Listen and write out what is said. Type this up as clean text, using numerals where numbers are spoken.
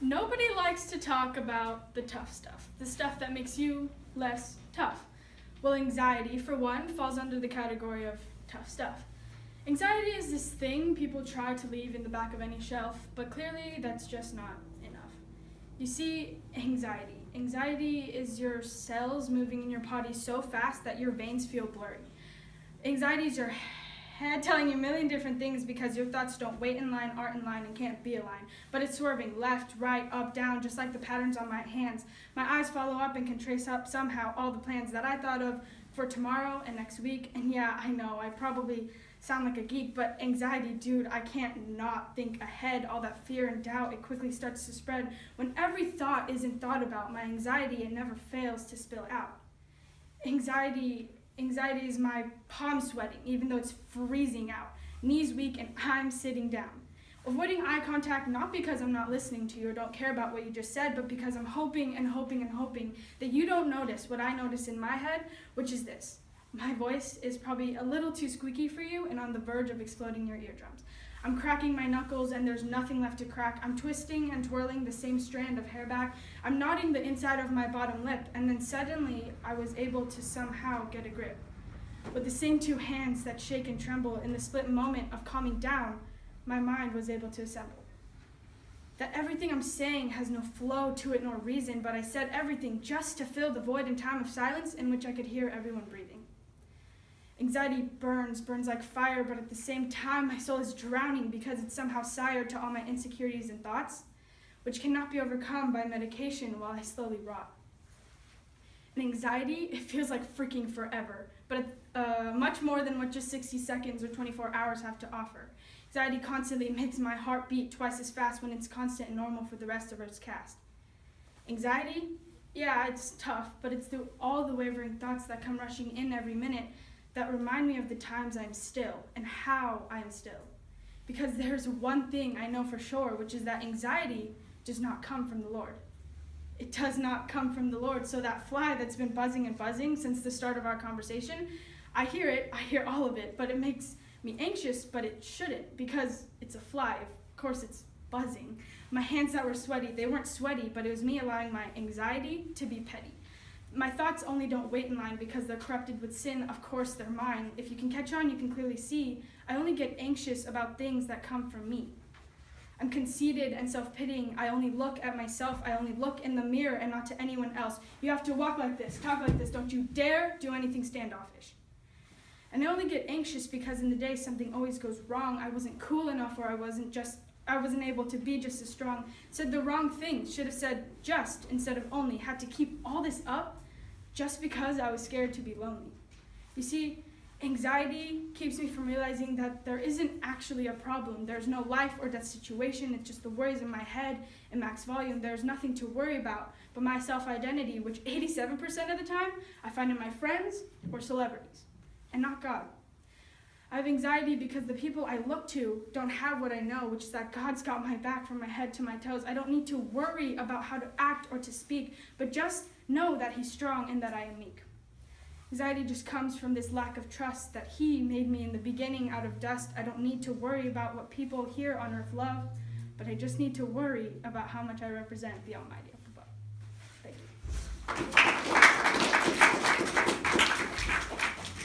Nobody likes to talk about the tough stuff, the stuff that makes you less tough. Well, anxiety, for one, falls under the category of tough stuff. Anxiety is this thing people try to leave in the back of any shelf, but clearly that's just not enough. You see, anxiety. Anxiety is your cells moving in your body so fast that your veins feel blurry. Anxiety is your head telling you a million different things because your thoughts don't wait in line, aren't in line, and can't be aligned. But it's swerving left, right, up, down, just like the patterns on my hands. My eyes follow up and can trace up somehow all the plans that I thought of for tomorrow and next week. And yeah, I know, I probably sound like a geek, but anxiety, dude, I can't not think ahead. All that fear and doubt, it quickly starts to spread. When every thought isn't thought about, my anxiety, it never fails to spill out. Anxiety is my palm sweating, even though it's freezing out, knees weak, and I'm sitting down. Avoiding eye contact, not because I'm not listening to you or don't care about what you just said, but because I'm hoping and hoping and hoping that you don't notice what I notice in my head, which is this. My voice is probably a little too squeaky for you and on the verge of exploding your eardrums. I'm cracking my knuckles and there's nothing left to crack. I'm twisting and twirling the same strand of hair back. I'm knotting the inside of my bottom lip, and then suddenly I was able to somehow get a grip. With the same two hands that shake and tremble, in the split moment of calming down, my mind was able to assemble. That everything I'm saying has no flow to it nor reason, but I said everything just to fill the void and time of silence in which I could hear everyone breathing. Anxiety burns like fire, but at the same time, my soul is drowning because it's somehow sired to all my insecurities and thoughts, which cannot be overcome by medication while I slowly rot. And anxiety, it feels like freaking forever, but much more than what just 60 seconds or 24 hours have to offer. Anxiety constantly makes my heart beat twice as fast when it's constant and normal for the rest of its cast. Anxiety, yeah, it's tough, but it's through all the wavering thoughts that come rushing in every minute that remind me of the times I'm still and how I am still. Because there's one thing I know for sure, which is that anxiety does not come from the Lord. It does not come from the Lord. So that fly that's been buzzing and buzzing since the start of our conversation, I hear all of it, but it makes me anxious, but it shouldn't, because it's a fly. Of course it's buzzing. My hands that were sweaty, they weren't sweaty, but it was me allowing my anxiety to be petty. My thoughts only don't wait in line because they're corrupted with sin. Of course, they're mine. If you can catch on, you can clearly see. I only get anxious about things that come from me. I'm conceited and self-pitying. I only look at myself. I only look in the mirror and not to anyone else. You have to walk like this, talk like this. Don't you dare do anything standoffish. And I only get anxious because in the day something always goes wrong. I wasn't cool enough, or I wasn't able to be just as strong. Said the wrong thing. Should have said just instead of only. Had to keep all this up just because I was scared to be lonely. You see, anxiety keeps me from realizing that there isn't actually a problem. There's no life or death situation. It's just the worries in my head in max volume. There's nothing to worry about but my self-identity, which 87% of the time I find in my friends or celebrities, and not God. I have anxiety because the people I look to don't have what I know, which is that God's got my back from my head to my toes. I don't need to worry about how to act or to speak, but just know that He's strong and that I am meek. Anxiety just comes from this lack of trust that He made me in the beginning out of dust. I don't need to worry about what people here on earth love, but I just need to worry about how much I represent the Almighty up above. Thank you.